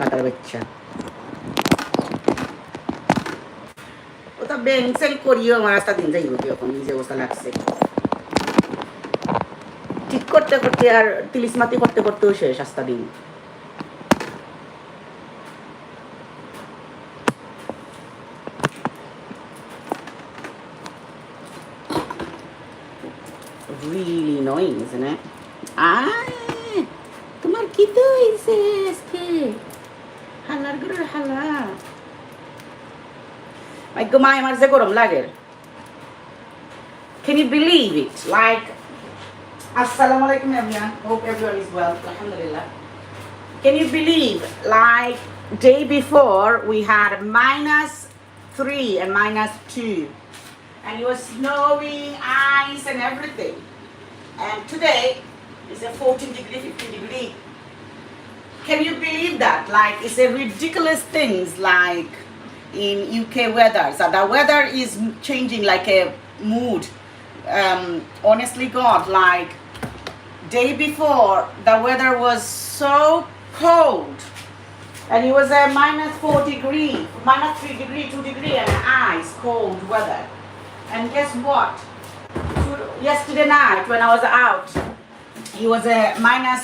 বকাটার বাচ্চা ওটা ব্যাংক করিও আমার রাস্তা দিন যাইব কি এখন নিজে অবস্থা লাগছে ঠিক করতে করতে আর তিলিসমাতি করতে করতেও শেষ রাস্তা দিন really annoying, isn't it? তোমার কি তো হইছে আজকে হালার গরুর হালা ভাগ্য মা আমার যে গরম লাগে can you believe it like assalamu alaikum everyone hope everyone is well alhamdulillah can you believe like day before we had -3 and -2 and it was snowing ice and everything and today is a 14 degree 15 degree can you believe that like it's a ridiculous things like in UK weather so the weather is changing like a mood honestly God like day before the weather was so cold and it was a -4 degree -3 degree 2 degree and ice cold weather and guess what yesterday night when I was out it was a minus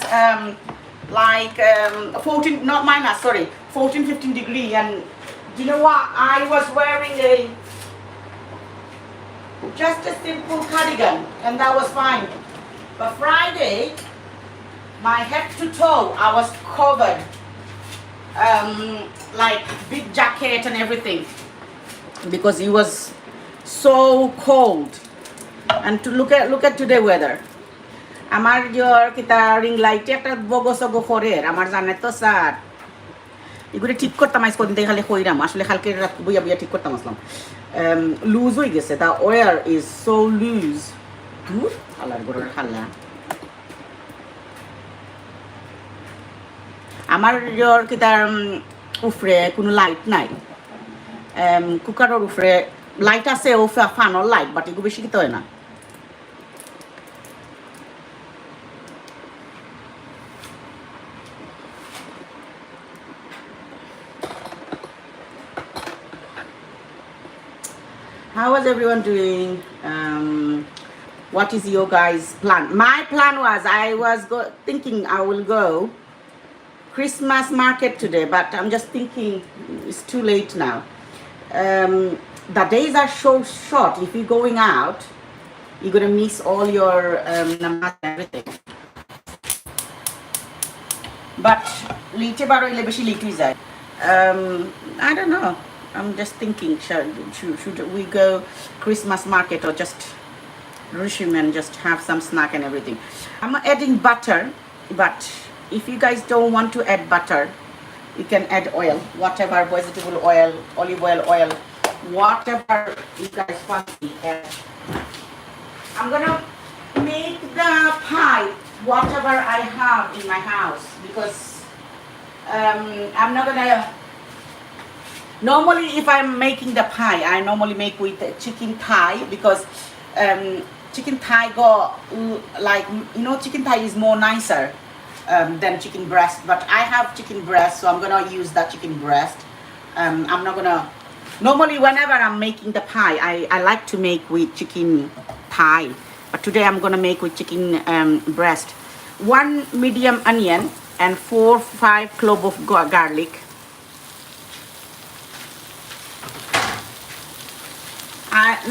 14 not minus sorry 14 15 degree and you know what I was wearing just a simple cardigan and that was fine but Friday my head to toe I was covered like big jacket and everything because it was so cold and to look at today weather আমার জোর কিতা ring লাইটে একটা বগসগো করে আমার জানে তো sir এগুলো ঠিক করতাম আইস কোন দিয়ে খালি কইরাম আসলে কালকে রাত বইয়া বইয়া ঠিক করতাম আসলাম লুজ হয়ে গেছে দা ওয়ার ইজ সো লুজ দূর হালার গরুর হালা আমার জোর কিতার উফরে কোনো লাইট নাই কুকারের উফরে লাইট আছে ও ফানর লাইট বাট এগুলো বেশি কিতে হয় না How was everyone doing? What is your guys' plan? My plan was I was thinking I will go Christmas market today, but I'm just thinking it's too late now. The days are so short. If you're going out, you're gonna miss all your namaz and everything. But late baro ile beshi late hoye jay. I don't know. I'm just thinking, should we go Christmas market or just Rushim and just have some snack and everything. I'm adding butter, but if you guys don't want to add butter, you can add oil, whatever, vegetable oil, olive oil, whatever you guys fancy. I'm gonna make the pie, whatever I have in my house, because I'm not gonna. Normally, if I'm making the pie, I normally make with chicken thigh because chicken thigh go like chicken thigh is more nicer than chicken breast. But I have chicken breast, so I'm gonna use that chicken breast. I'm not gonna. Normally, whenever I'm making the pie, I like to make with chicken thigh, but today I'm gonna make with chicken breast. 1 medium onion and 4-5 cloves of garlic.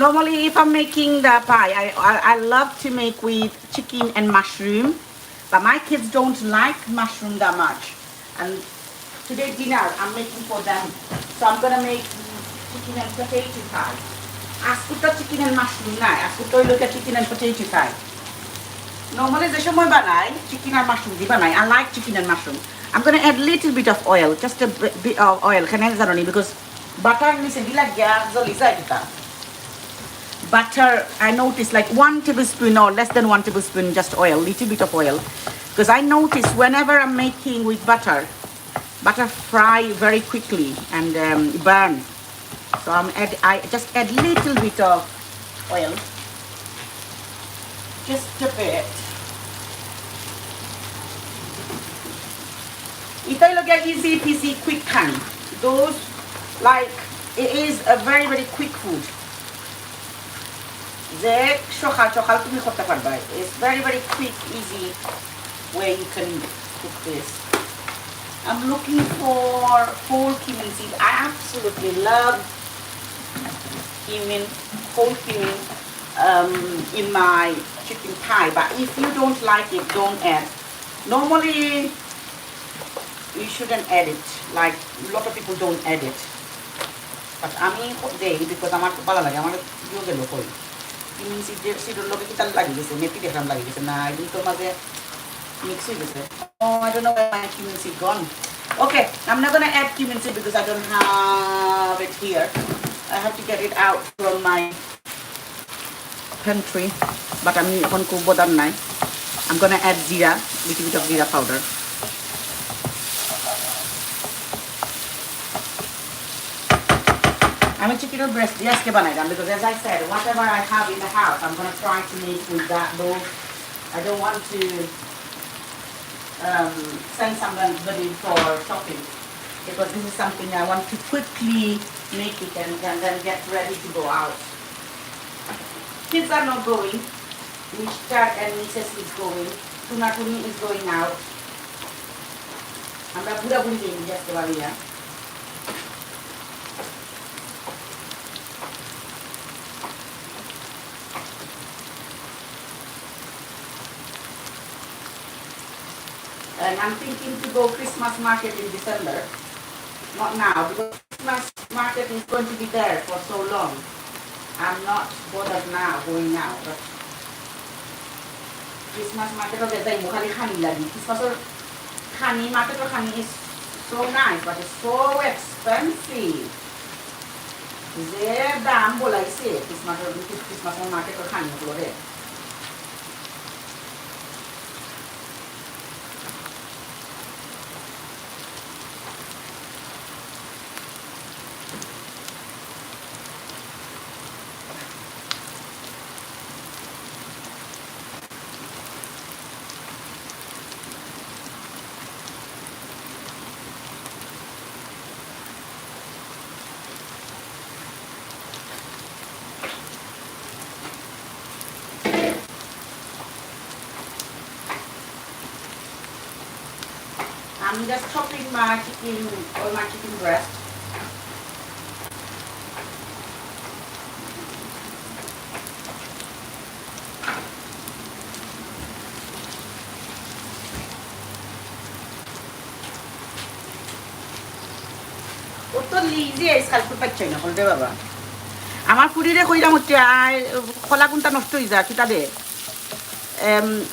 Normally, if I'm making the pie, I love to make with chicken and mushroom, but my kids don't like mushroom that much. And today dinner, I'm making for them. So I'm gonna make chicken and potato pie. Ask for chicken and mushroom now. Ask for look at chicken and potato pie. Normally, the shomoy banai chicken and mushroom di banai. I like chicken and mushroom. I'm gonna add little bit of oil, just a bit of oil. Can I say because butter is a dilagya zolisa kita. Butter, I notice like 1 tablespoon or less than 1 tablespoon, just oil, little bit of oil. Because I notice whenever I'm making with butter fry very quickly and burn. So I just add little bit of oil, just a bit. Ito yung easy peasy quick kind. Those like it is a very very quick food. যে সকাল সকাল তুমি করতে পারবে। It's very very quick, easy way you can cook this. I'm looking for whole cumin seed. I absolutely love cumin, whole cumin in my chicken pie. But if you don't like it, don't add. Normally, you shouldn't add it. Like a lot of people don't add it. But আমি দেই because আমার খুব ভালো লাগে। আমার দিও গেল কই cumin seed লোকে কি তার লাগি গেছে মেথি দেখলাম লাগি গেছে না এই তো মাঝে mix হয়ে গেছে। Oh, I don't know where my cumin seed gone. Okay, I'm not gonna add cumin seed because I don't have it here. I have to get it out from my pantry. But I'm going to bother now. I'm gonna add zira, little bit of zira powder. I'm a chicken breast yes because as I said, whatever I have in the house, I'm gonna try to make with that though. I don't want to send somebody for shopping because this is something I want to quickly make it and then get ready to go out. Kids are not going. Mr. and Mrs. is going. Tunatuni is going out. আমরা বুড়া বুড়ি গেছি আজকে বাড়িয়া And I'm thinking to go Christmas market in December. Not now, because Christmas market is going to be there for so long. I'm not bothered now, going now. But Christmas market of the day, Mukhali Khani Lagi. Christmas Khani market of Khani is so nice, but it's so expensive. There, damn, bola I say, Christmas market of Khani Flore. I'm just chopping my chicken or my chicken breast. তো লিজে SCALP পাচ্ছাই না বলতে বাবা আমার পুরিরে কইরাম হচ্ছে খোলা কোনটা নষ্ট হয়ে যা কিতা দে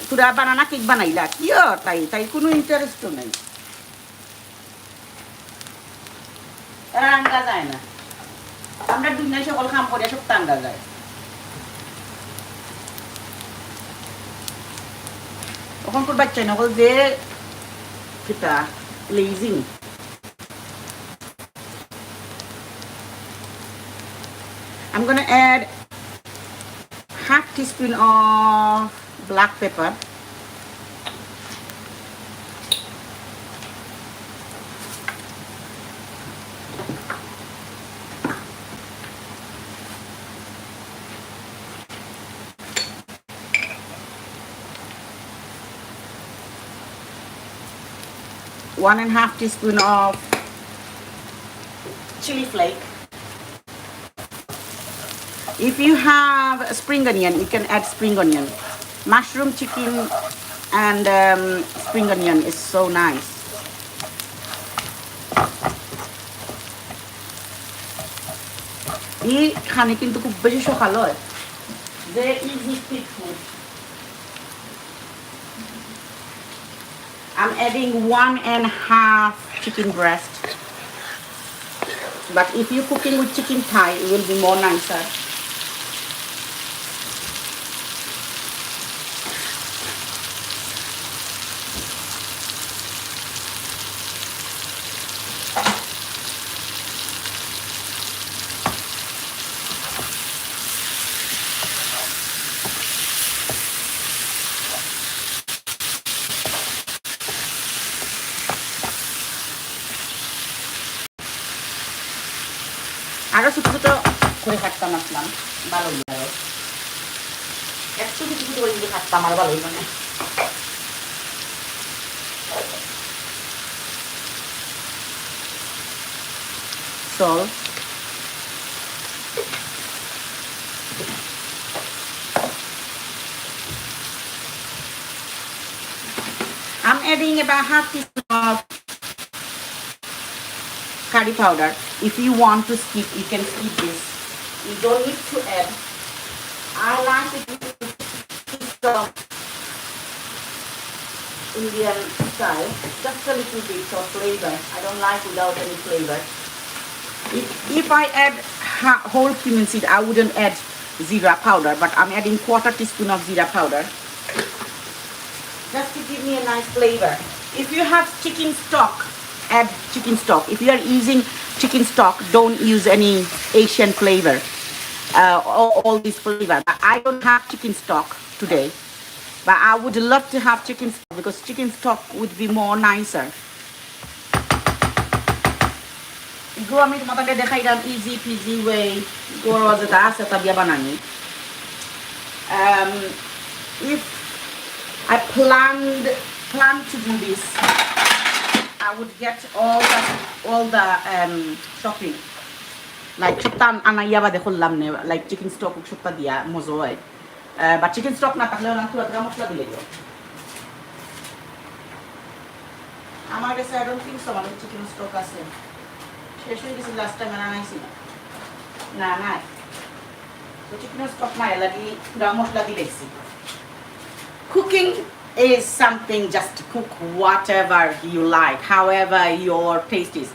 তোরা বানানা কেক বানাইলা কি তাই তাই কোনো ইন্টারেস্টও নাই রাঙ্গা যায় না আমরা দুনিয়া সকল কাম করে সব টাঙ্গা যায় তখন তোর বাচ্চাই না যে কিতা লেজিং I'm gonna add half teaspoon of black pepper. One and a half teaspoon of chili flake. If you have a spring onion, you can add spring onion. Mushroom chicken and spring onion is so nice. এই খানে কিন্তু খুব বেশি সকাল হয় যে easy quick food. I'm adding 1.5 chicken breast. But if you're cooking with chicken thigh, it will be more nicer. আরও ছোটো ছোটো করে কাটতাম আসলাম ভালোই আরও একটু ছোটো ছোটো করে যদি কাটতাম আর ভালোই মানে salt. I'm adding about half teaspoon of curry powder. If you want to skip, you can skip this. You don't need to add. I like it with Indian style, just a little bit of flavor. I don't like without any flavor. If I add whole cumin seed, I wouldn't add zira powder, but I'm adding quarter teaspoon of zira powder. Just to give me a nice flavor. If you have chicken stock, add chicken stock. If you are using chicken stock, don't use any Asian flavor. All this flavor. But I don't have chicken stock today. But I would love to have chicken stock because chicken stock would be more nicer. Go আমি তোমাকে দেখাইলাম easy peasy way গরো যেটা আছে তা দিয়ে বানানি if I planned to do this I would get all the shopping like সপ্তাহ আনাইয়া বাদে করলাম নে like chicken stock সপ্তাহ দিয়া মজা হয় but chicken stock না থাকলেও না পুরো মশলা দিলে আমার কাছে I don't think so আমার chicken stock আছে শেষ হয়ে গেছে লাস্ট টাইম আনাইছি না না তো চিকেন স্টক নাই লাগি পুরা মশলা দিয়েছি cooking is something just to cook whatever you like however your taste is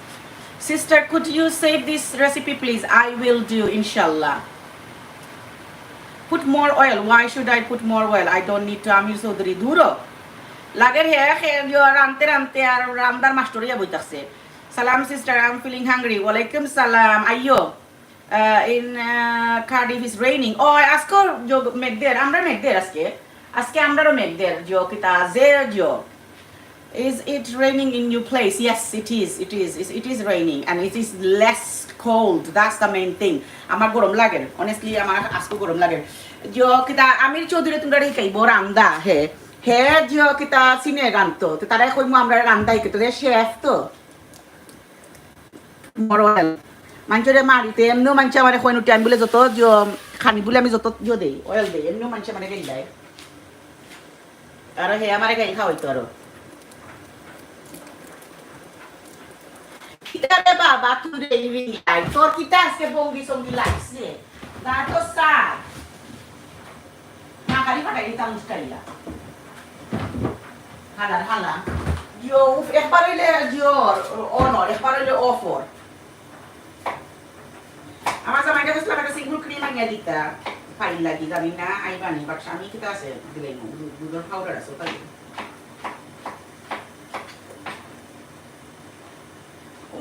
sister could you save this recipe please I will do inshallah put more oil why should I put more oil I don't need to amir chaudhary duro lager he yo rante ar ramdar mastoria boitaছে salam sister I'm feeling hungry walaikum salam ayo in Cardiff is raining oh asko jo megder amra megder aske amra megder jo kita ze jo is it raining in your place yes it is raining and it is less cold that's the main thing amar gorom lager honestly amar asko gorom lager jo kita amir chaudhary tumra kaibo randa he jo kita sine ganto to tara koi mu amra randai kito de chef to মরল মাংসরে মারিতে এমনিও মাংস আমার এখন time বলে যত খানি বলে আমি যত দেই অয়েল দেই এমনিও মাংস মানে গাই দেয় আর হে আমার গাই খাওয়াইতো আরো কিতারে বাবা তুই রে লাই তোর কিতা আজকে বঙ্গি সঙ্গি লাগছে না তো স্যার না খালি ফাটাই দিতাম মুস্তাইলা হালা yo একবার হইলে জিওর অনর একবার হইলে অফর আমার জামাইটা বসলে একটা সিঙ্গল ক্রিম আনিয়ে দিতা ফাইল লাগি জানি না আইবানি বাট আমি কিতা আছে দিলাই দুধের পাউডার আছে তাই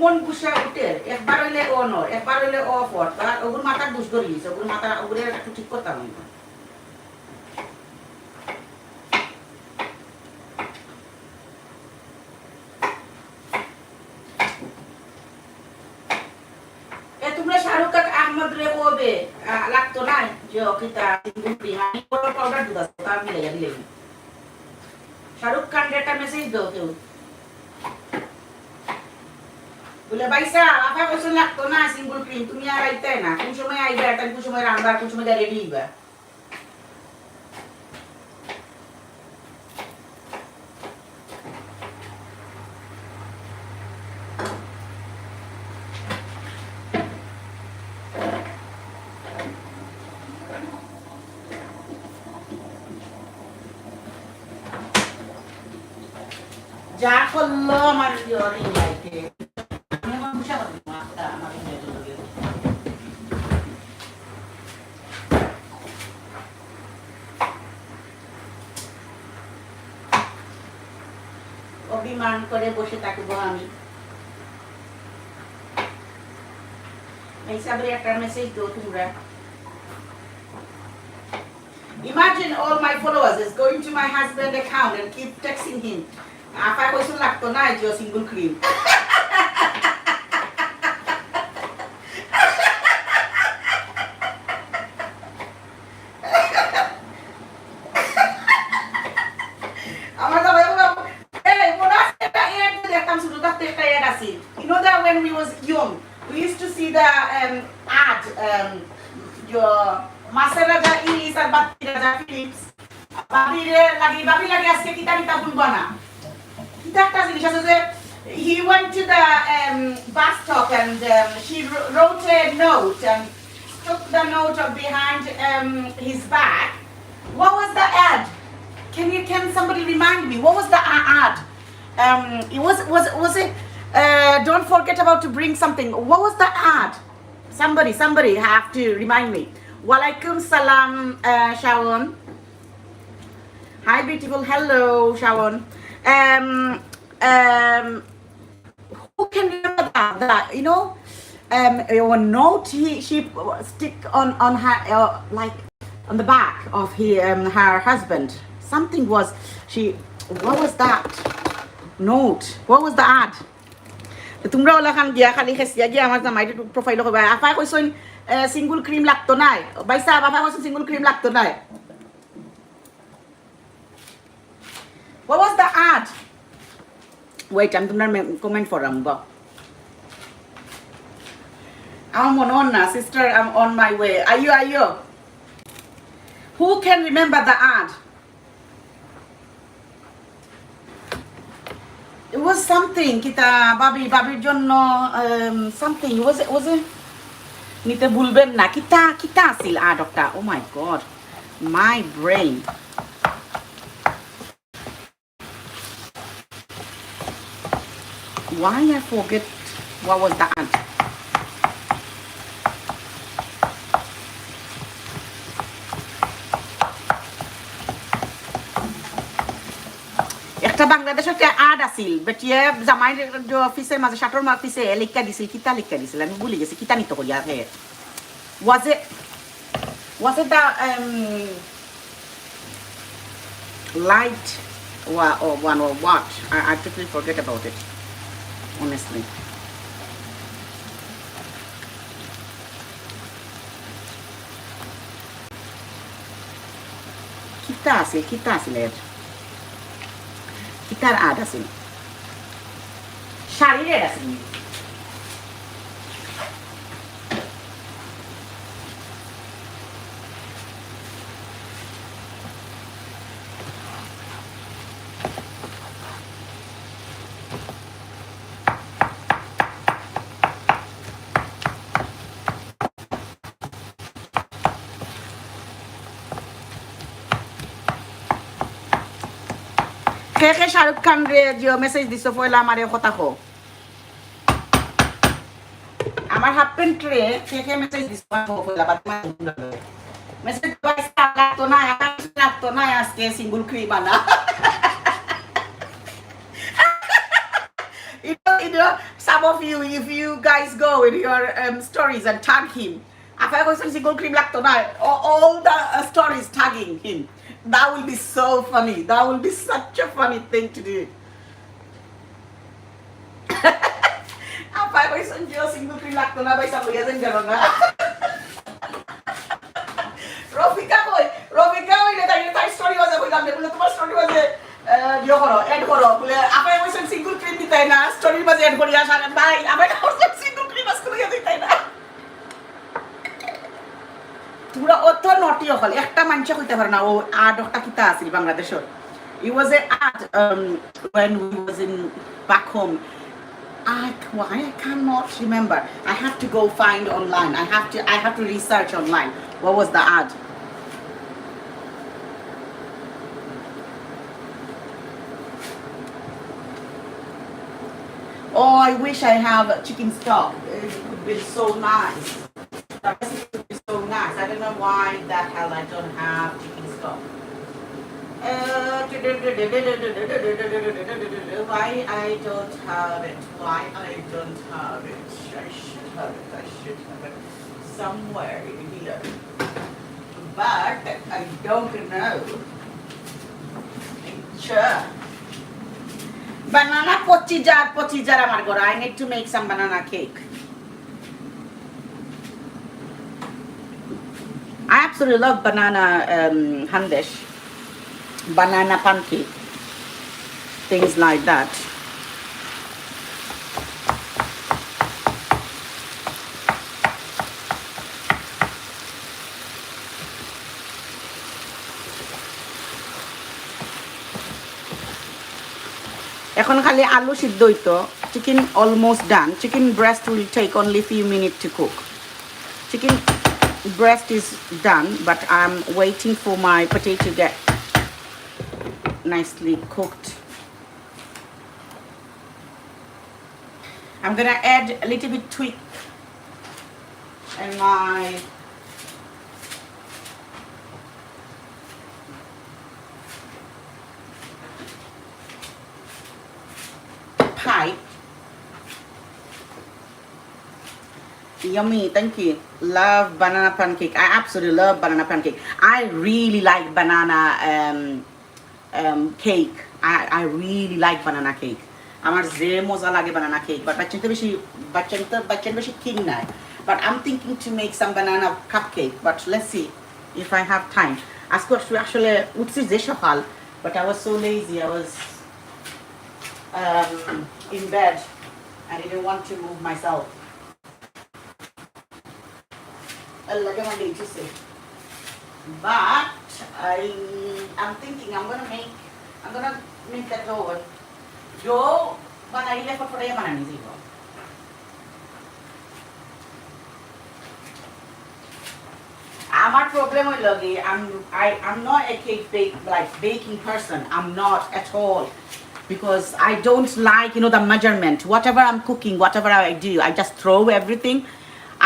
মন গুছা উঠে একবার হইলে অনর একবার হইলে অফর তার ওগুর মাথার দুষ ধরে দিছে ওগুর মাথা ওগুরে একটু ঠিক করতাম আমি লাগতো না যে কিতা আমি কোন পাউডার দুধ আছে তা মিলে দিলে শাহরুখ খান একটা মেসেজ দাও কেউ বলে ভাইসা আপা কইছো লাগতো না সিঙ্গল ক্রিম তুমি আর আইতে না কোন সময় আইবা এটা কোন সময় রান্না কোন সময় রেডি হইবা যা করলো আমার রিং লাইটে অভিমান করে বসে থাকবো আমি হিসাবে একটা মেসেজ দাও তোমরা Imagine all my followers is going to my husband's account and keep texting him. Apa kau lakto na jo single cream. see. You know that when we was young, we used to see the ad, your Maseraja Ilis and Batiraja Phillips. Babi lagi aske kita bulba na. Kita একটা জিনিস আছে যে he went to the bus stop and she wrote a note and took the note behind his back. What was the ad? Can somebody remind me? What was the ad? It was it? Don't forget about to bring something. What was the ad? Somebody have to remind me. Walaikum salam, Sharon. Hi, beautiful. Hello, Sharon. Who can remember that? You know, a note she stick on her like on the back of her husband. Something was what was that note? What was the ad? তোমরা OLA খান গিয়া খালি খেসিয়া গিয়া আমার জামাইটো profile কইবা আফা কইছন single cream লাগতো নাই বাইসা আফা কইছন single cream লাগতো নাই What was the ad? Wait, I'm gonna comment for them. I'm on now, sister. I'm on my way. Are you? Who can remember the ad? It was something. Kita Babi Jonno something. Was it? Nite bulben na. Kita sil ad doctor. Oh my God, my brain. Why I forget what was the ad? একটা বাংলাদেশের একটা ad আছিল but ইয়ে জামাইর যে অফিসের মাঝে শাটর অফিসে লিখা দিছিল কিতা লিখা দিছিল আমি ভুলে গেছি কিতা নিতে করিয়া হে was it the light or one or what? I totally forget about it. Honestly. Kita asil Kitar ad asil. Sharir asil. কে শাহরুখ খান রে যে মেসেজ দিছো পয়লা আমারে কথা কো আমার হাফ প্যান্ট রে কে মেসেজ দিছো পয়লা বাদ মেসেজ পাইছা লাগতো না আজকে সিঙ্গল ক্রিম আনা you know some of you if you guys go in your stories and tag him after I go single cream লাগতো না all the stories tagging him. That will be so funny. That will be such a funny thing to do. Apa ko isang Diyos, single cream lakto na ba isang kuya din gano'n na? Rofika ko, tayo story was a kuya. Bule তোমার story was a diyo koro, end koro. Bule apa ko isang single cream ditay na, story was end koriya sa akin. Bye. Apa ko isang single cream as kuya ditay na. তোমরা অত নটি হল একটা মানুষ কইতে পারে না ও আডটা কিতা আছিল বাংলাদেশের it was an ad when we was in back home I cannot remember. I have to go find online. I have to research online. What was the ad? Oh, I wish I have chicken stock. It would be so nice. So nice. I don't know why the hell I don't have chicken stock. Why I don't have it? Why I don't have it? I should have it. Somewhere in here. But I don't know. Sure. Banana pochijar amar gora. I need to make some banana cake. I absolutely love banana handesh, banana pancake, things like that. এখন খালি আলু সিদ্ধ হইতো chicken almost done chicken breast will take only few minutes to cook chicken breast is done but I'm waiting for my potato to get nicely cooked. I'm gonna add a little bit tweak in my pie. Yummy, thank you. Love banana pancake. I absolutely love banana pancake. I really like banana cake. I really like banana cake. আমার যে মজা লাগে banana cake, but বাচ্চাদের বেশি king নাই. But I'm thinking to make some banana cupcake. But let's see if I have time. আজকে আসলে উঠছি যে সকাল, but I was so lazy. I was in bed. I didn't want to move myself. Like I wanted to say. But I'm thinking I'm gonna make that dough. Dough banaile for banani zibo. আমার problem হইল কি I'm not a baking person. I'm not at all because I don't like the measurement. Whatever I'm cooking, whatever I do, I just throw everything.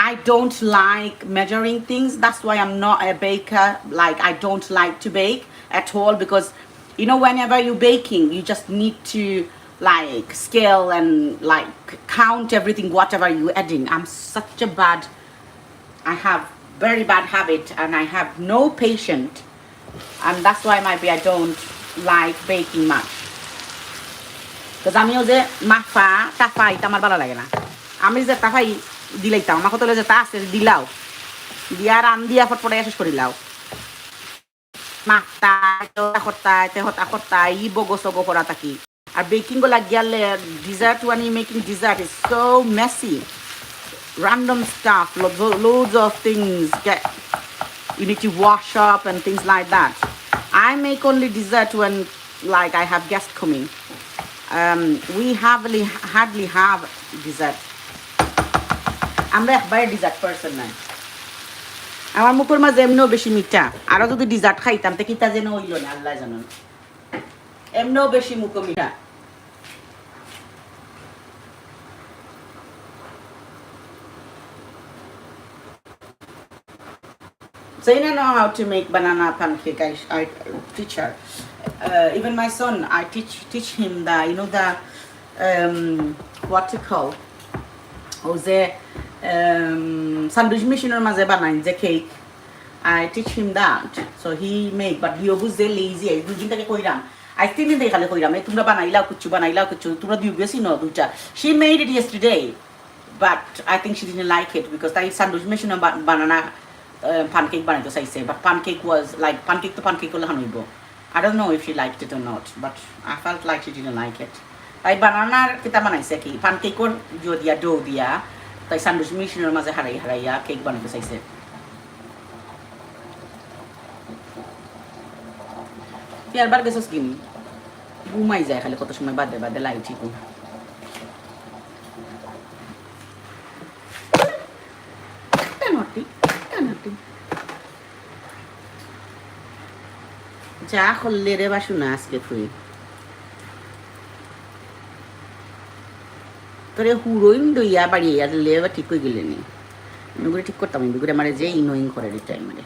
I don't like measuring things. That's why I'm not a baker. Like I don't like to bake at all because whenever you're baking, you just need to like scale and like count everything, whatever you're adding. I have very bad habit and I have no patience, and that's why maybe I don't like baking much. Because আমিও যে মাফা টাফা এটা আমার ভালো লাগে না। আমি যে টাফাই দিলাইতাম আমার কত যে তা আছে দিলাও দিয়া রান দিয়া ফটফটে শেষ করিলাও মাফতা হতা ই বগো সগো করা থাকি আর বেকিং গো লাগিয়ালে dessert when you making dessert is so messy. Random stuff, loads of things you need to wash up and things like that. I make only dessert when like I have guests coming. We hardly have dessert. আমরা একবারে dessert person নাই আমার মুখের মাঝে এমনিও বেশি মিঠা আরো যদি ডিজার্ট খাইতাম তো কিতা যেন হইল না আল্লাহ জানেন এমনিও বেশি মুখ মিঠা Zaina know how to make banana pancake. I teach her. Even my son, I teach him the what to call. যে sandwich machine মাঝে বানাই যে cake. I teach him that. So he make, but he always lazy. I দুদিন থেকে কইরাম। I still দিন থেকে খালি কইরাম। তোমরা বানাইলাও কিছু তোমরা দিও বেশি না দুইটা। She made it yesterday, but I think she didn't like it because তাই sandwich machine banana pancake বানাইতে চাইছে, but pancake was like pancake to pancake হলে হানইব. I don't know if she liked it or not, but I felt like she didn't like it. তাই বানানার কিতা বানাইছে কি পানকেকর দিয়া ডো দিয়া তাই স্যান্ডউইচ মেশিনের মাঝে হারাইয়া কেক বানাইতে চাইছে বার গেছস কিনি ঘুমাই যায় খালি কত সময় বাদে লাইট ঠিক যা করলে রে বাসু না আজকে তুই তোরে হুড়োইন দইয়া বাড়িয়ে দিলে এবার ঠিক হয়ে গেলে নি এগুলো ঠিক করতাম এগুলো আমার যে ইনোয়িং করে দিতে মানে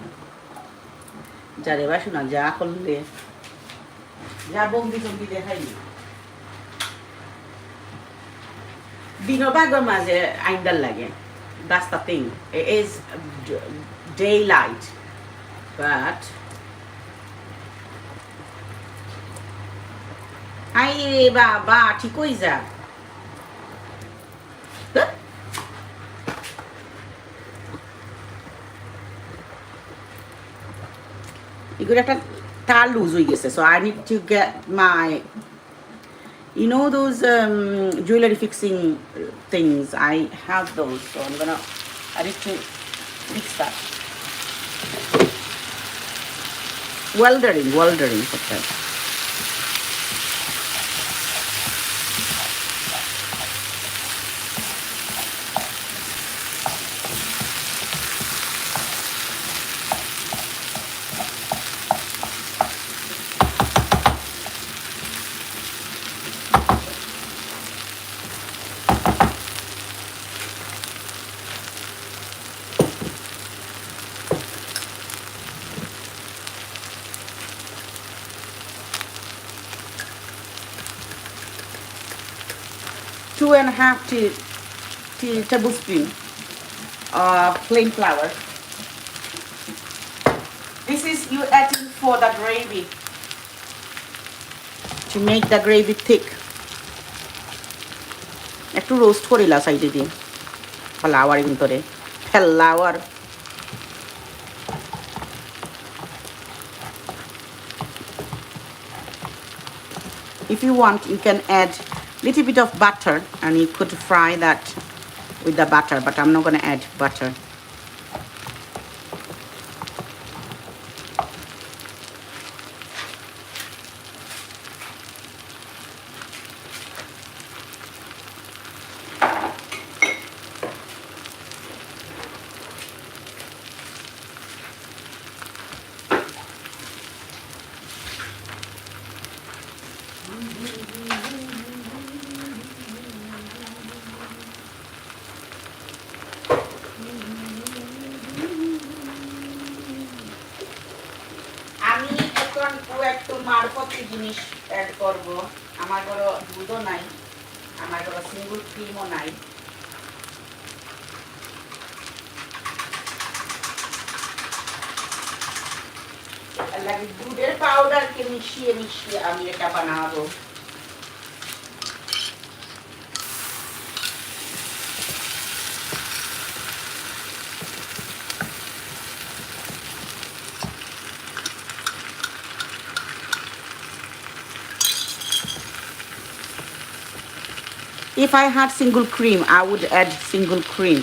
যা রে বাসু না যা করলে যা বন্দি টন্দি দেখাই দিনের বাগর মাঝে আইন্দার লাগে that's the thing it is daylight but I বাবা ঠিক হয়ে যা এগুলো একটা তার লুজ হয়ে গেছে so I need to get my those jewelry fixing things I have those so I need to fix that weldering for that 2.5 tablespoon of plain flour. This is you adding for the gravy, to make the gravy thick. একটু roast করিলা সাইডে দিয়ে flower ভিতরে flower. If you want, you can add little bit of butter and you could fry that with the butter, but I'm not going to add butter. একটু মারফতি জিনিস add করব। আমার ঘরে দুধও নাই, আমার ঘরে সিঙ্গল ক্রিমও নাই। লাগে দুধের পাউডারকে মিশিয়ে মিশিয়ে আমি এটা বানাবো। If I had single cream, I would add single cream.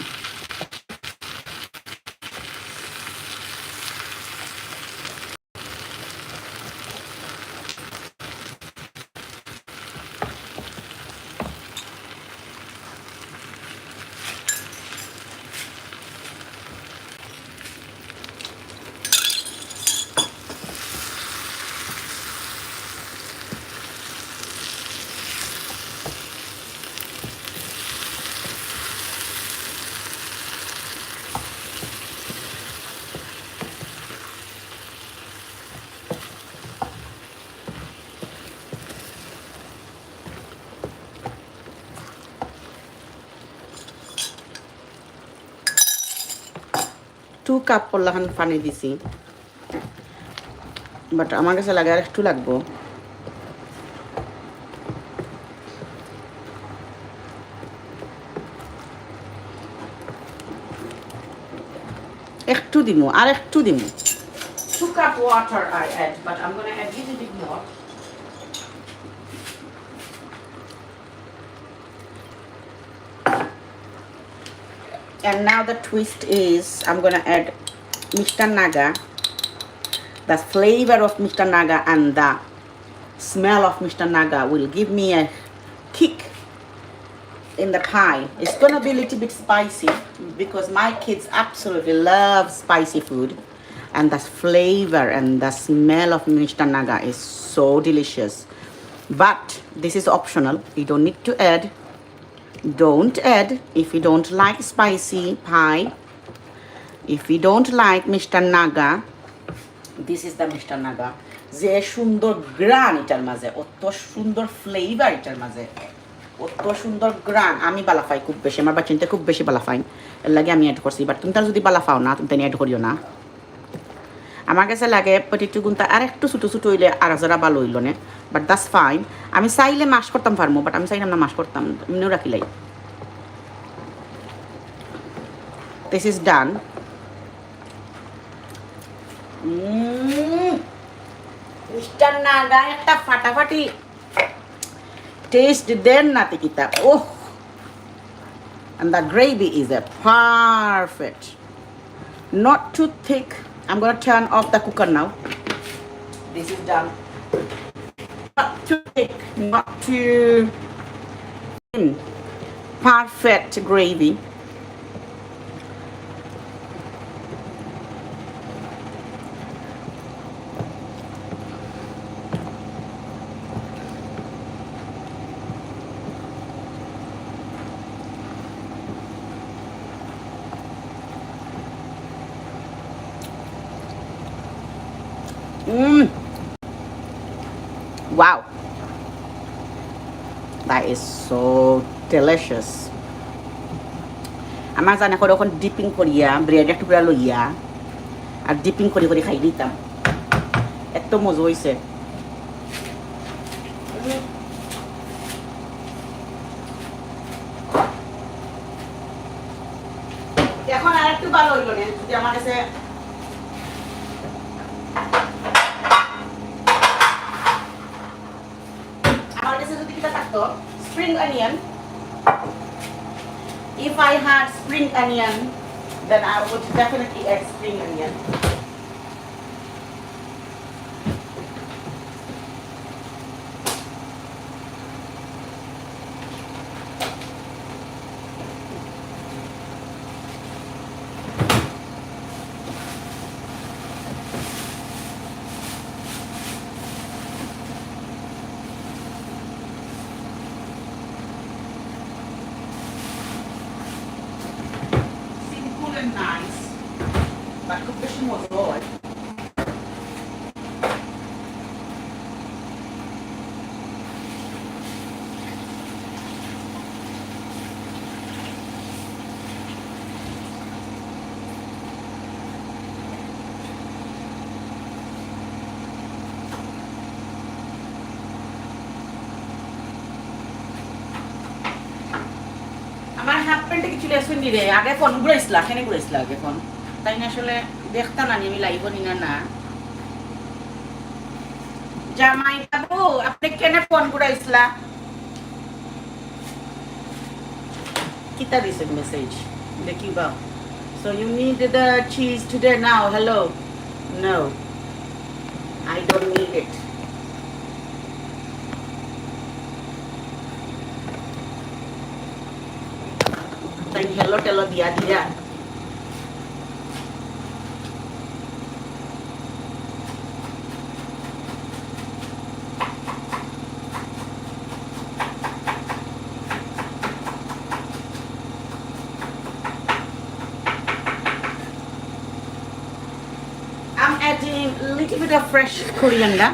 Two cup পড়লাখান পানি দিছি, বাট আমার কাছে লাগে আর একটু লাগবো। একটু দিমু, আর একটু দিমু। 2 cup water I add, but I'm gonna add a little bit more. And now the twist is I'm gonna add Mr. Naga. The flavor of Mr. Naga and the smell of Mr. Naga will give me a kick in the pie. It's gonna be a little bit spicy because my kids absolutely love spicy food, and the flavor and the smell of Mr. Naga is so delicious. But this is optional. You don't need to add. Don't add if you don't like spicy pie. If you don't like Mr. Naga, this is the Mr. Naga. যে সুন্দর গ্রান এটার মাঝে, অত সুন্দর flavour এটার মাঝে, অত সুন্দর গ্রান। আমি বালাফাই খুব বেশি, আমার বাচ্চাটা খুব বেশি বালাফাই, এর লাগে আমি অ্যাড করছি। বাট তুমি তার যদি বালাফাও না, তুমি তাই অ্যাড করিও না। আমার কাছে লাগে পটিটু গুনটা আর একটু ছোটো ছোটো হইলে আর যারা ভালো হইল না, বাট দ্যাটস ফাইন। আমি চাইলে মাস করতাম পারবো, বাট আমি চাইলাম না মাস করতাম, এমনিও রাখিলাই। This is done. Mr. Naga একটা ফাটাফাটি টেস্ট দেন নাতে কিতা। Oh, and the gravy is a perfect, not too thick. I'm gonna turn off the cooker now. This is done. Not too thick, not too thin. Perfect gravy. Wow, that is so delicious. আমার জানা করে ওখানে dipping করিয়া ব্রেডের টুকরা লইয়া আর dipping করে করে খাই দিতাম, এত মজা হয়েছে। এখন আর একটু ভালো হইল না যদি আমার কাছে যদি কিটা থাকতো spring onion. If I had spring onion, then I would definitely add spring onion. Nice, but খুব বেশি মজা হয়। আমার হাফ প্যান্টে কিছু লেসুন দিলে আগে ফোন ঘুরাইছিল, এখানে ঘুরাইছিল আগে ফোন, তাই না আসলে দেখতাম না আমি লাইভ নি না। জামাই বাবু আপনি কেন ফোন ঘুরাইছিল? কিতা দিছেন মেসেজ দেখিবা? So you need the cheese today now? Hello? No, I don't need it. Then hello telo dia dia. I'm adding a little bit of fresh coriander.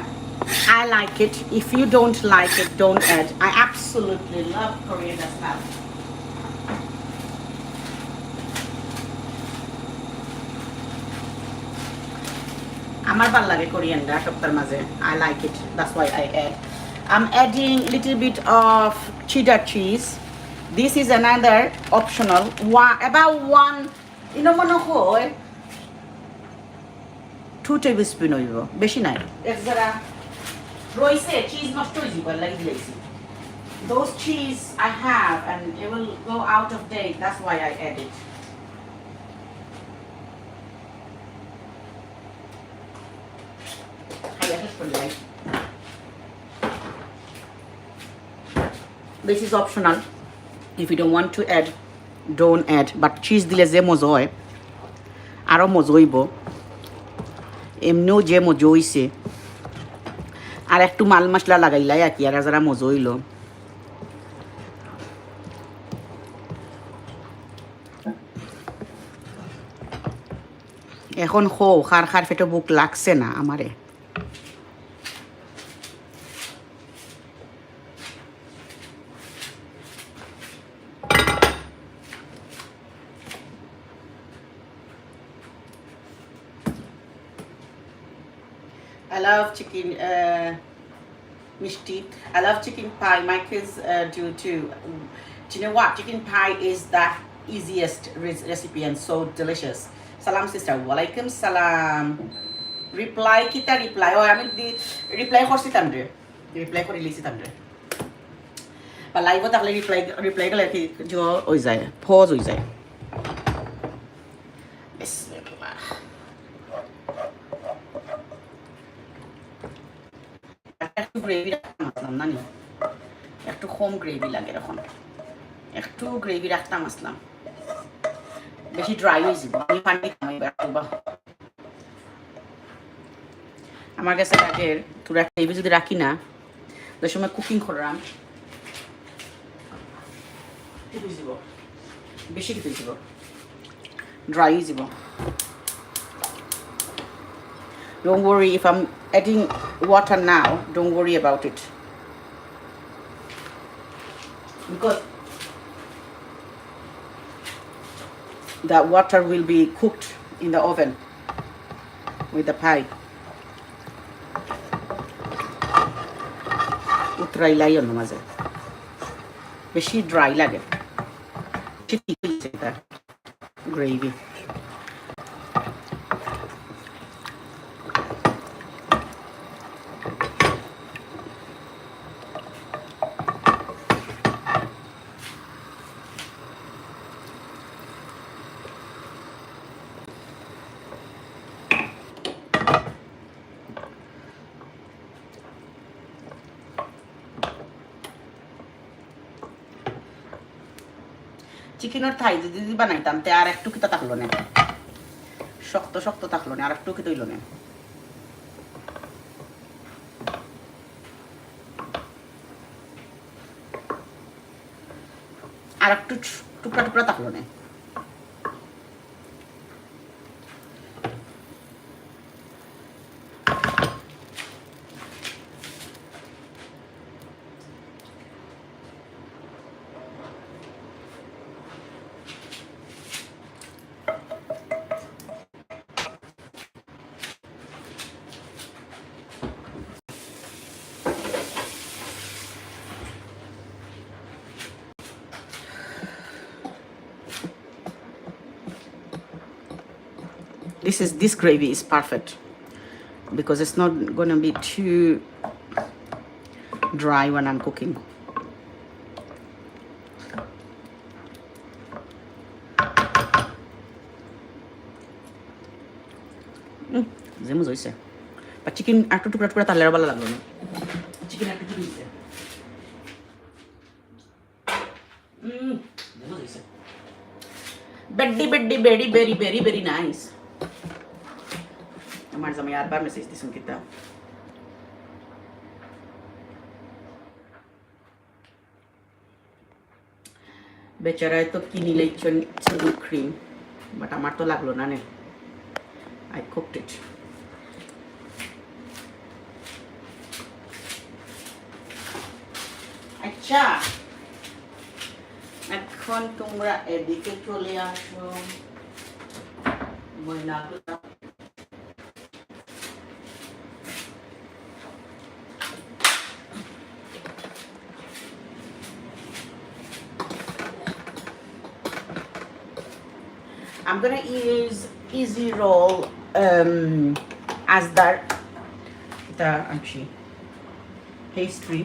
I like it. If you don't like it, don't add. I absolutely love coriander smell. আমার ভাল লাগে coriander সবটার মাঝে। I like it. That's why I add. I'm adding little bit of cheddar cheese. This is another optional. About one, মনে হয় 2 tablespoon হইব, বেশি নাই। এক যারা রইছে চিজ নষ্ট হয়ে যাবে লাগি দিয়েছি। Those cheese I have and it will go out of date. That's why I add it. This is optional. If you don't want to add, don't add. But cheese দিলে যে মজা হয় আরো মজা হইব, এমনিও যে মজা হইছে আর একটু মাল মশলা লাগাইলাই আর কি, আর যারা মজা হইল। এখন খো খার খার পেটে বুক লাগছে না আমারে। I love chicken mishti. I love chicken pie. My kids do too. Do you know what? Chicken pie is the easiest recipe and so delicious. Salam sister. Walaikum salam. Reply kita reply. Oh, I mean the reply korsi tamre. Reply kori lisi tamre. But live ho takle reply kale ki jo hoi jay. Pause hoi jay. Bismillah. একটু gravy রাখতাম না নি, একটু কম gravy লাগে এখন, একটু gravy রাখতাম আসলাম, বেশি ড্রাই হয়ে যাব। আমি পানি আমার কাছে লাগে তোরা গ্রেভি যদি রাখি না যে সময় কুকিং করলাম বেশি খেতে যাব, ড্রাই হয়ে যাব। Don't worry if I'm adding water now, don't worry about it. Because the water will be cooked in the oven with the pie. উতরাই লাইও না মাঝে, বেশি ড্রাই লাগে, ঠিক হয়েছে এটা গ্রেভি। চিকেনের থাই যদি বানাইতাম তে আর একটু কিতা থাকলো না, শক্ত শক্ত থাকলো না, আর একটু কিতা হইল না। আর একটু টুকরা টুকরা থাকলো না। This gravy is perfect because it's not gonna be too dry when I'm cooking. যেমন হয়েছে, বা চিকেন একটু টুকরা টুকরা তাহলে ভালো লাগলো না, চিকেন একটু টুকরা হয়েছে। যেমন হয়েছে বেডি বেডি বেরি বেরি বেরি বেরি নাইস। আমার জামাই আরবার মেসেজ দিছেন কিতা, বেচারায় তো কিনি লাইছেন চিলি ক্রিম, বাট আমার তো লাগলো না নে, I cooked it. আচ্ছা, এখন তোমরা এদিকে চলে আসো। ময়না I'm gonna use easy roll as the actually pastry.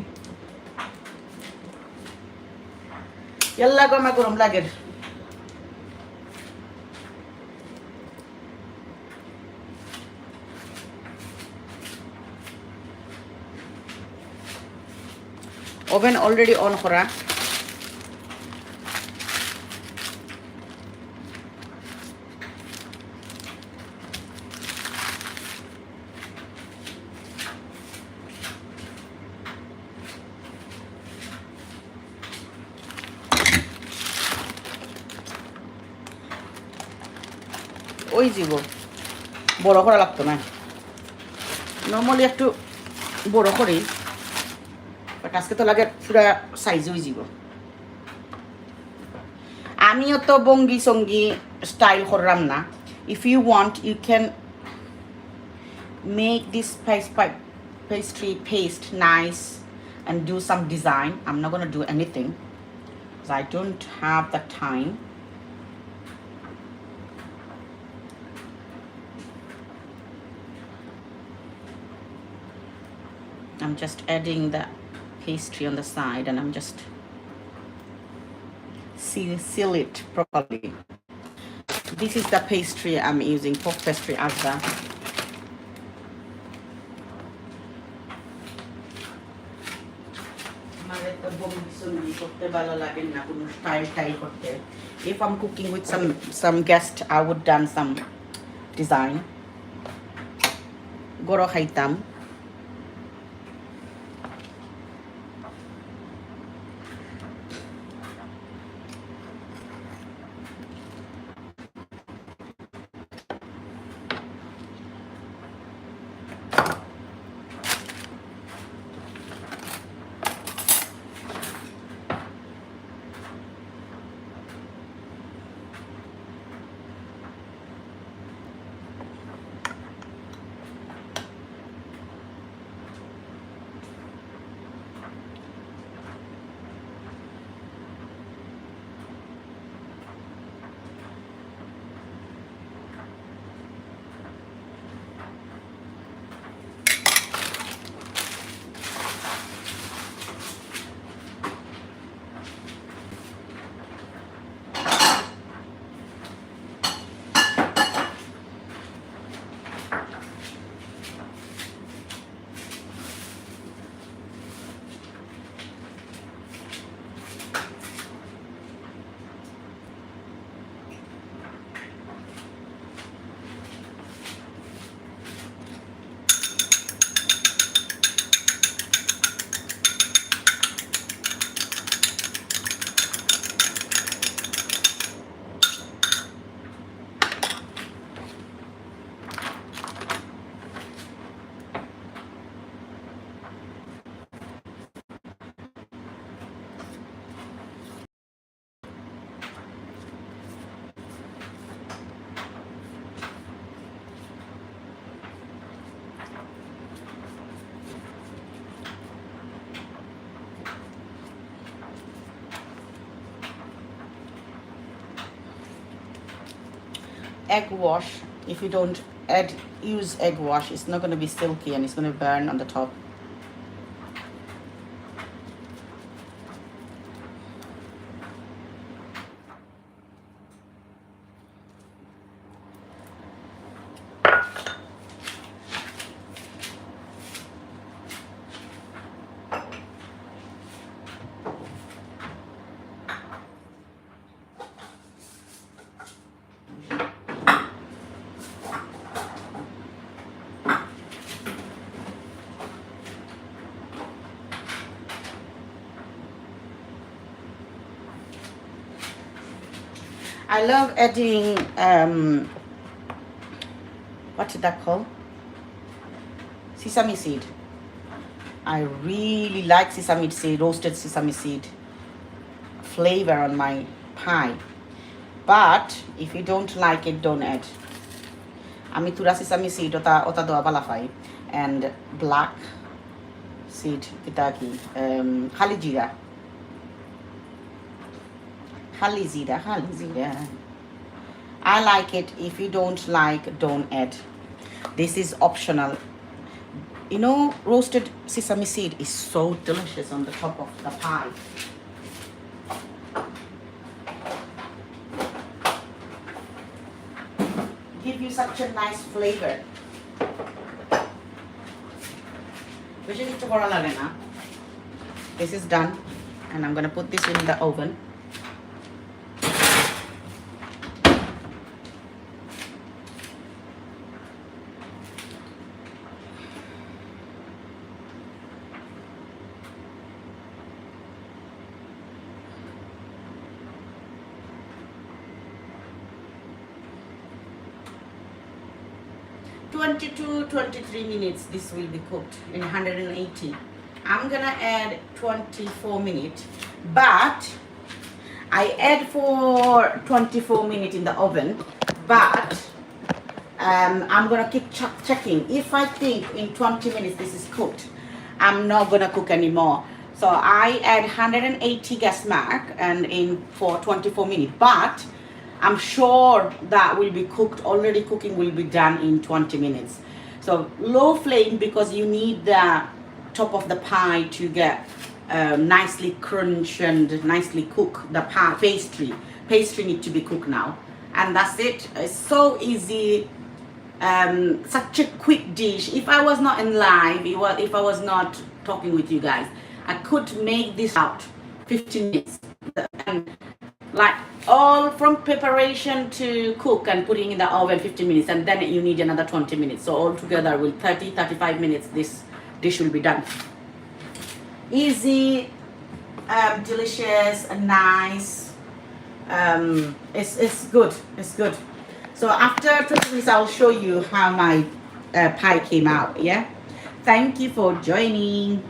Yalla goma gorom lager. Oven already on kora. ওই যাব বড় করা লাগতো না, নর্মালি একটু বড় করি, বাট আজকে তো লাগে পুরা সাইজ হয়ে যাব। আমিও তো বঙ্গি সঙ্গি স্টাইল করলাম না। If you want you can make this pastry paste nice and do some design. I'm not gonna do anything because I don't have the time. I'm just adding the pastry on the side and I'm just seal it properly. This is the pastry I'm using, pork pastry azza. If I'm cooking with some guest, I would done some design. Goro khaitam. egg wash. If you don't use egg wash, it's not going to be silky and it's going to burn on the top. I love adding, what is that called? Sesame seed. I really like sesame seed, roasted sesame seed flavor on my pie. But if you don't like it, don't add. আমি তুরা sesame seed ওটা দেওয়া বালা পাই, and black seed এটা কি খালি জিরা. I like it. If you don't like, don't add. This is optional. You know, roasted sesame seed is so delicious on the top of the pie. Give you such a nice flavor. This is done, and I'm gonna put this in the oven. 22-23 minutes this will be cooked in 180. I'm gonna add 24 minutes, but I add for 24 minutes in the oven, but I'm gonna keep checking. If I think in 20 minutes this is cooked, I'm not gonna cook anymore. So I add 180 gas mark and in for 24 minutes, but I'm sure that will be cooked, already cooking will be done in 20 minutes. So low flame, because you need the top of the pie to get nicely crunch and nicely cook the pie pastry need to be cooked now, and that's it. It's so easy, such a quick dish. If I was not in live, if I was not talking with you guys, I could make this out 15 minutes, and like all from preparation to cook and putting in the oven 15 minutes, and then you need another 20 minutes. So altogether with 30-35 minutes this dish will be done. Easy, delicious, nice. It's good. It's good. So after 20 minutes I'll show you how my pie came out. Yeah, thank you for joining.